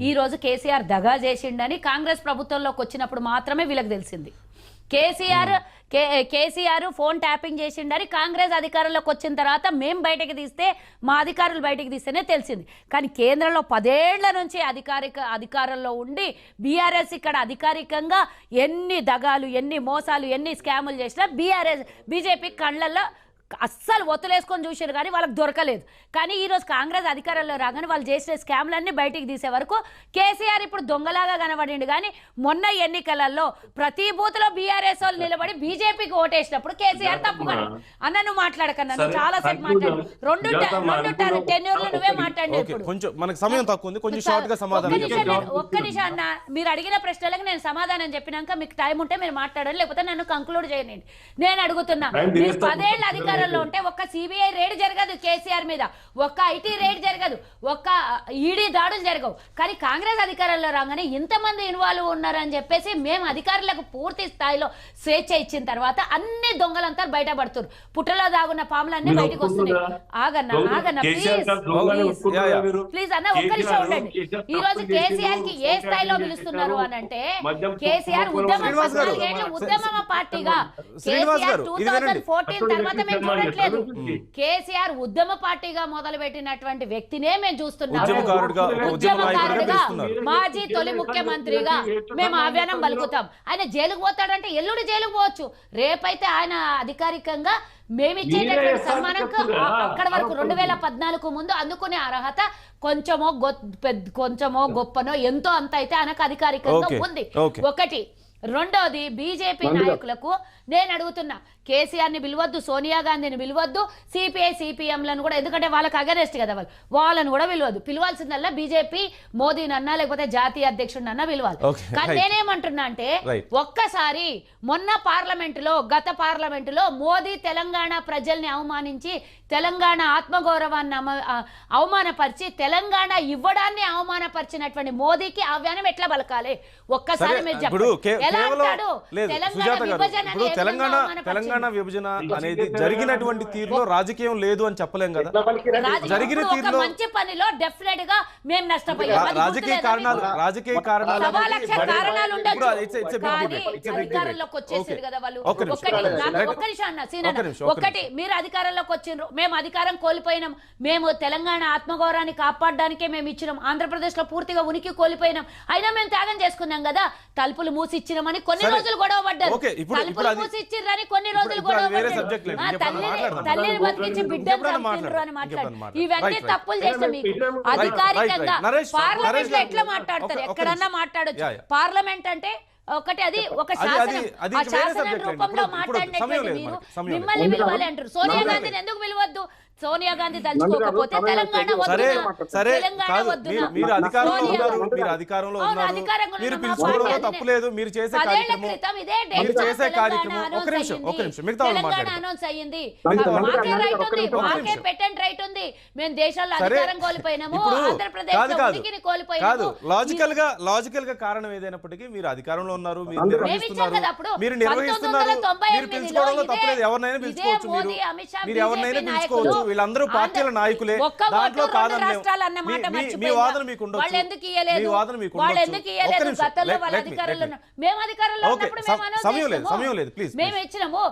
ఈ రోజు కేసీఆర్ దగా చేసిండని కాంగ్రెస్ ప్రభుత్వంలోకి వచ్చినప్పుడు మాత్రమే వీళ్ళకి తెలిసింది. కేసీఆర్ ఫోన్ ట్యాపింగ్ చేసిండని కాంగ్రెస్ అధికారంలోకి వచ్చిన తర్వాత మేము బయటకు తీస్తే మా అధికారులు బయటకు తీస్తేనే తెలిసింది. కానీ కేంద్రంలో 10 ఏళ్ల నుంచి అధికారంలో ఉండి బీఆర్ఎస్ ఇక్కడ అధికారికంగా ఎన్ని దగాలు, ఎన్ని మోసాలు, ఎన్ని స్కాములు చేసినా బీజేపీ కళ్ళల్లో అస్సలు ఒత్తులేసుకొని చూసారు కానీ వాళ్ళకి దొరకలేదు. కానీ ఈరోజు కాంగ్రెస్ అధికారంలో రాగానే వాళ్ళు చేసిన స్కామ్లన్నీ బయటికి తీసే వరకు కేసీఆర్ ఇప్పుడు దొంగలాగా కనబడిండు. కానీ మొన్న ఎన్నికలలో ప్రతి బూత్లో బీఆర్ఎస్ వాళ్ళు నిలబడి బీజేపీకి ఓటేసినప్పుడు కేసీఆర్ తప్పుగా అన్న నువ్వు మాట్లాడకన్నా, నువ్వు చాలా సేపు మాట్లాడు, రెండు టెన్యూర్లు నువ్వే మాట్లాడి. కొంచెం మనకు సమయం తక్కువ ఉంది, కొంచెం షార్ట్ గా సమాధానం. ఒక్క నిమిషం అన్న, మీరు అడిగిన ప్రశ్నలకు నేను సమాధానం చెప్పినాక మీకు టైం ఉంటే మీరు మాట్లాడాలి, లేకపోతే నన్ను కంక్లూడ్ చేయండి. నేను అడుగుతున్నా, మీరు 10 ఏళ్ళ అధికారంలో ఉంటే ఒక్క సిబిఐ రేడ్ జరగదు కేసీఆర్ మీద, ఒక్క ఐటీ రేడ్ జరగదు, ఒక్క ఈడీ దాడులు జరగవు. కానీ కాంగ్రెస్ అధికారంలో రాగానే ఇంతమంది ఇన్వాల్వ్ ఉన్నారని చెప్పేసి మేము అధికారులకు పూర్తి స్థాయిలో స్వేచ్ఛ ఇచ్చిన తర్వాత అన్ని దొంగలంతా బయటపడుతున్నారు. పుట్టలో దాగున్న పాములన్నీ బయటకు వస్తున్నాయి. ఆగన్న ప్లీజ్ అన్న, ఒక్క నిమిషం ఉండండి. ఈ రోజు కేసీఆర్ కి ఏ స్థాయిలో పిలుస్తున్నారు అని అంటే, కేసీఆర్ ఉద్యమ పార్టీగా కేసీఆర్ 2014 తర్వాత మేము చూడట్లేదు. కేసీఆర్ ఉద్యమ పార్టీగా మొదలు పెట్టినటువంటి వ్యక్తినే మేము చూస్తున్నాము. ఉద్యమకారుడుగా, మాజీ తొలి ముఖ్యమంత్రిగా మేము ఆహ్వానం పలుకుతాం. ఆయన జైలుకు పోతాడంటే ఎల్లుండి జైలుకు పోవచ్చు. రేపైతే ఆయన అధికారికంగా మేమిచ్చేటటువంటి సన్మానంకు అక్కడ వరకు 2014 ముందు అందుకునే అర్హత కొంచెమో గొప్పనో ఎంతో అంత అయితే ఆయనకు అధికారికంగా ఉంది. ఒకటి. రెండోది, బీజేపీ నాయకులకు నేను అడుగుతున్నా, కేసీఆర్ ని పిలవద్దు, సోనియా గాంధీని పిలవద్దు, సిపిఐ సిపిఎంలను కూడా, ఎందుకంటే వాళ్ళకి అగరెస్ట్ కదా వాళ్ళని కూడా పిలవద్దు. పిలవాల్సిందల్లా బీజేపీ మోదీనన్నా లేకపోతే జాతీయ అధ్యక్షుడినన్నా పిలవాలి. కానీ నేనేమంటున్నా అంటే, ఒక్కసారి మొన్న గత పార్లమెంటులో మోదీ తెలంగాణ ప్రజల్ని అవమానించి, తెలంగాణ ఆత్మగౌరవాన్ని అవమానపరిచి, తెలంగాణ ఇవ్వడాన్ని అవమానపరిచినటువంటి మోదీకి ఆహ్వానం ఎట్లా పలకాలి? ఒక్కసారి మీరు చెప్పండి. తెలంగాణ విభజన అనేది జరిగినటువంటి తీరులో రాజకీయం లేదు అని చెప్పలేం కదా. జరిగిన తీరులో మంచి పనిలో డెఫినెట్ గా మేము నష్టపోయాం. రాజకీయ కారణాలు అధికారంలోకి వచ్చేసారు కదా వాళ్ళు. ఒకటి, మీరు అధికారంలోకి వచ్చిండ్రు, మేము అధికారం కోల్పోయినాం. మేము తెలంగాణ ఆత్మగౌరవాన్ని కాపాడడానికే మేము ఇచ్చినాం. ఆంధ్రప్రదేశ్ లో పూర్తిగా ఉనికి కోల్పోయినాం. అయినా మేము త్యాగం చేసుకున్నాం కదా. తలుపులు మూసి ఇచ్చినామని కొన్ని రోజులు గొడవ పడ్డారు. తలుపులు మూసి ఇచ్చిర్రని కొన్ని రోజులు గొడవ పడ్డారు. తల్లిని బతికించి బిడ్డను చంపిండ్రు అని మాట్లాడు. ఇవన్నీ తప్పులు చేస్తే మీకు అధికారికంగా పార్లమెంట్ లో ఎట్లా మాట్లాడతారు? ఎక్కడన్నా మాట్లాడొచ్చు. పార్లమెంట్ అంటే ఒకటి, అది ఒక శాసనం. ఆ శాసన రూపంలో మాట్లాడినట్టు మీరు మిమ్మల్ని పిలవాలి అంటారు. సోనియా గాంధీని ఎందుకు పిలవద్దు? సోనియా గాంధీ తలుచుకోకపోతే తెలంగాణ తప్పులేదు. మీరు చేసే కార్యక్రమం అనౌన్స్ అయ్యింది. పెటెంట్ రైట్ ఉంది. మేము దేశంలో అధికారం కోల్పోయినాము, ఆంధ్రప్రదేశ్ కోల్పోయినాము. లాజికల్ గా కారణం ఏదైనప్పటికీ మీరు అధికారంలో ఉన్నారు, మీరు నిర్వహిస్తున్నారు. మీరు పిలుచుకోవడంలో తప్పలేదు. ఎవరినైనా పిలుచుకోవచ్చు, మీరు ఎవరినైనా పిలుచుకోవచ్చు. వీళ్ళందరూ పార్టీల నాయకులే. దాంట్లో కాదని మీ వాదన మీకు ఉండొచ్చు. సమయం లేదు ప్లీజ్. మేము ఇచ్చినాము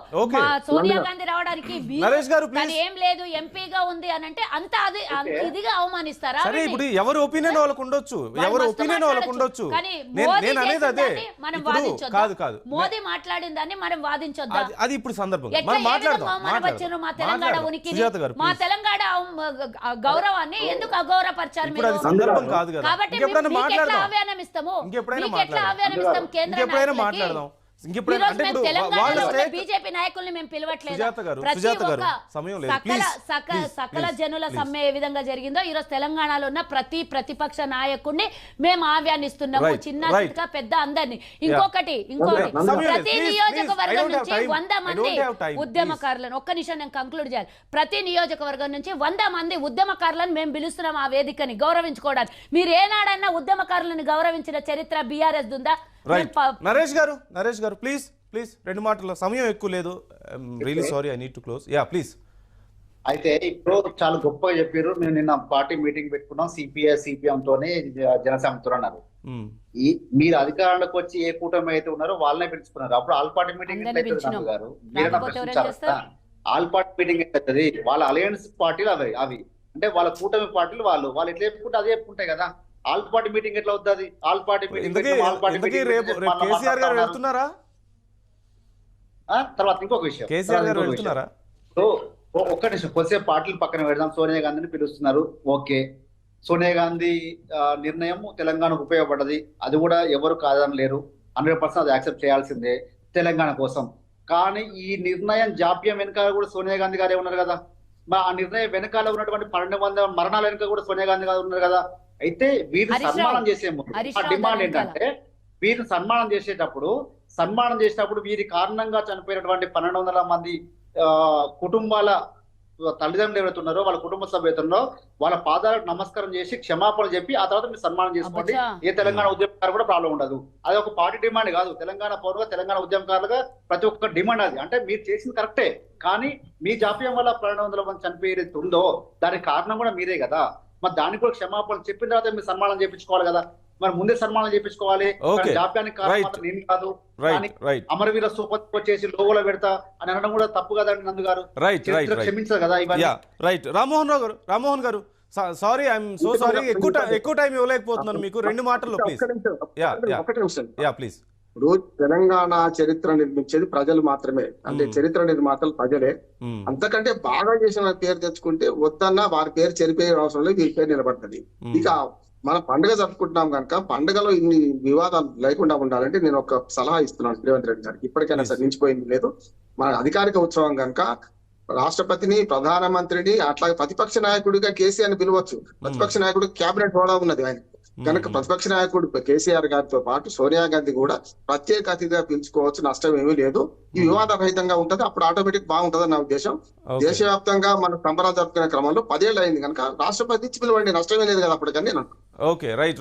సోనియా గాంధీ రావడానికి నరేష్ గారు ఏం లేదు, ఎంపీగా ఉంది అని అంటే అంత ఇదిగా అవమానిస్తారా? సరే, ఇప్పుడు ఎవరు ఒపీనియన్ వాళ్ళకు ఉండొచ్చు, నేను అనేది అదే. మనం వాదించొద్దు. మోదీ మాట్లాడిన దాన్ని మనం వాదించొద్దు. అది ఇప్పుడు సందర్భం మనం మాట్లాడదాం. మా తెలంగాణ ఉనికిని, మా తెలంగాణ గౌరవాన్ని ఎందుకు అగౌరవపరిచారు మీరు? సందర్భం కాదు కదా. కాబట్టి ఆహ్వానం ఇస్తాము, కేంద్ర మాట్లాడదాం. బీజేపీ నాయకుల్ని మేము పిలవట్లేదు. సకల జనుల సమ్మె ఏ విధంగా జరిగిందో ఈ రోజు తెలంగాణలో ఉన్న ప్రతి ప్రతిపక్ష నాయకుడిని మేము ఆహ్వానిస్తున్నాము, చిన్న పెద్ద అందరినీ. ఇంకొకటి ప్రతి నియోజకవర్గం నుంచి 100 మంది ఉద్యమకారులను, ఒక్క నిమిషం నేను కంక్లూడ్ చేయాలి. ప్రతి నియోజకవర్గం నుంచి 100 మంది ఉద్యమకారులను మేము పిలుస్తున్నాం ఆ వేదికని గౌరవించుకోవడానికి. మీరు ఏనాడన్నా ఉద్యమకారులను గౌరవించిన చరిత్ర బీఆర్ఎస్ ఉందా? నరేష్ గారు ప్లీజ్ 2 మాటలు, సమయం ఎక్కువ లేదు. Really sorry, I need to close. Yeah please. అయితే ఇప్పుడు చాలా గొప్పగా చెప్పారు. మేము నిన్న పార్టీ మీటింగ్ పెట్టుకున్నాం, సిపిఎం తోనే జనసమితితో అన్నారు. ఉమ్. మీరు అధికారంలోకి వచ్చి ఏ కూటమి అయితే ఉన్నారో వాళ్ళనే పిలుచుకున్నారు. అప్పుడు ఆల్ పార్టీ మీటింగ్ అందరినీ ఎట్లయితుంది పిలిచినాం. నాకు గారు? మీరైనా రాకపోతే ఎవరేం ప్రశ్నించాలి చేస్తారు? కదా. ఆల్ పార్టీ మీటింగ్ ఎట్లయితుంది? వాళ్ళ అలయన్స్ పార్టీలు అవి అంటే వాళ్ళ కూటమి పార్టీలు వాళ్ళు ఎట్లా చెప్పుకుంటే అదే చెప్పుకుంటాయి కదా. ఆల్ పార్టీ మీటింగ్ ఎట్లా అవుతుంది? ఆల్ పార్టీ ఇంతకీ మీటింగ్ రేపు కేసీఆర్ గారు వెళ్తున్నారా? తర్వాత ఇంకొక విషయం, కేసీఆర్ గారు వెళ్తున్నారా? ఒక్క నిమిషం, కొద్దిసేపు పార్టీలు పక్కన పెడదాం. సోనియా గాంధీని పిలుస్తున్నారు, ఓకే. సోనియా గాంధీ నిర్ణయం తెలంగాణకు ఉపయోగపడ్డది, అది కూడా ఎవరు కాదని లేరు. 100% అది యాక్సెప్ట్ చేయాల్సిందే తెలంగాణ కోసం. కానీ ఈ నిర్ణయం జాప్యం వెనకాల కూడా సోనియా గాంధీ గారే ఉన్నారు కదా. ఆ నిర్ణయం వెనకాల ఉన్నటువంటి 1200 మరణాల వెనుక కూడా సోనియా గాంధీ గారు ఉన్నారు కదా. అయితే వీరిని సన్మానం చేసే ముందు ఆ డిమాండ్ ఏంటంటే, వీరిని సన్మానం చేసేటప్పుడు వీరి కారణంగా చనిపోయినటువంటి 1200 మంది కుటుంబాల తల్లిదండ్రులు ఎవరైతే ఉన్నారో, వాళ్ళ కుటుంబ సభ్యులు ఉన్నారో, వాళ్ళ పాదాలకు నమస్కారం చేసి క్షమాపణ చెప్పి ఆ తర్వాత మీరు సన్మానం చేసుకోండి. ఏ తెలంగాణ ఉద్యమకారు కూడా ప్రాబ్లం ఉండదు. అది ఒక పార్టీ డిమాండ్ కాదు. తెలంగాణ పౌరులుగా, తెలంగాణ ఉద్యమకారులుగా ప్రతి ఒక్క డిమాండ్ అది. అంటే మీరు చేసింది కరెక్టే, కానీ మీ జాప్యం వల్ల 1200 మంది చనిపోయేది ఉందో దానికి కారణం కూడా మీరే కదా. మరి దానికి కూడా క్షమాపణ చెప్పిన తర్వాత మీరు సన్మానం చేయించుకోవాలి కదా. మరి ముందే సన్మానం చేయించుకోవాలి. జాప్యానికి కారణం మాత్రం నేను కాదు. అమరవీర స్థూపతికి వచ్చేసి లోగోలో పెడతా అని అనడం కూడా తప్పు కదండి నందు గారు. క్షమించదు కదా ఇవన్నీ. రైట్. రామ్మోహన్ గారు సారీ, ఐఎమ్ సో సారీ, ఎక్కువ టైం ఇవ్వలేకపోతున్నాను మీకు. 2 మాటల్లో ప్లీజ్. ప్లీజ్. ఇప్పుడు తెలంగాణ చరిత్ర నిర్మించేది ప్రజలు మాత్రమే, అంటే చరిత్ర నిర్మాతలు ప్రజలే. అంతకంటే బాగా చేసిన పేరు తెచ్చుకుంటే వద్దన్నా వారి పేరు చెరిపోయే అవసరం లేదు, వీరి పేరు నిలబడుతుంది. ఇక మనం పండుగ జరుపుకుంటున్నాం కనుక పండుగలో ఇన్ని వివాదాలు లేకుండా ఉండాలంటే నేను ఒక సలహా ఇస్తున్నాను రేవంత్ రెడ్డి గారికి. ఇప్పటికైనా సరే మించిపోయింది లేదు. మన అధికారిక ఉత్సవం కనుక రాష్ట్రపతిని, ప్రధానమంత్రిని, అట్లాగే ప్రతిపక్ష నాయకుడిగా కేసీఆర్ ని పిలవచ్చు. ప్రతిపక్ష నాయకుడు క్యాబినెట్ హోదా ఉన్నది ఆయన కనుక ప్రతిపక్ష నాయకుడు కేసీఆర్ గారితో పాటు సోనియా గాంధీ కూడా ప్రత్యేక అతిథిగా పిలుచుకోవచ్చు, నష్టం ఏమీ లేదు. ఈ వివాద రహితంగా ఉంటది, అప్పుడు ఆటోమేటిక్ బాగుంటది నా ఉద్దేశం. దేశవ్యాప్తంగా మన సంబరాలు జరుపుకునే క్రమంలో 10 ఏళ్ళు అయింది కనుక రాష్ట్రపతి ఇచ్చి పిలవండి, నష్టమే లేదు కదా అప్పటికని నేను. Okay, right.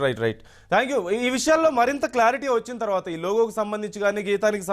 Thank you. ఈ విషయాల్లో మరింత క్లారిటీ వచ్చిన తర్వాత ఈ లోగోకి సంబంధించి కానీ, గీతానికి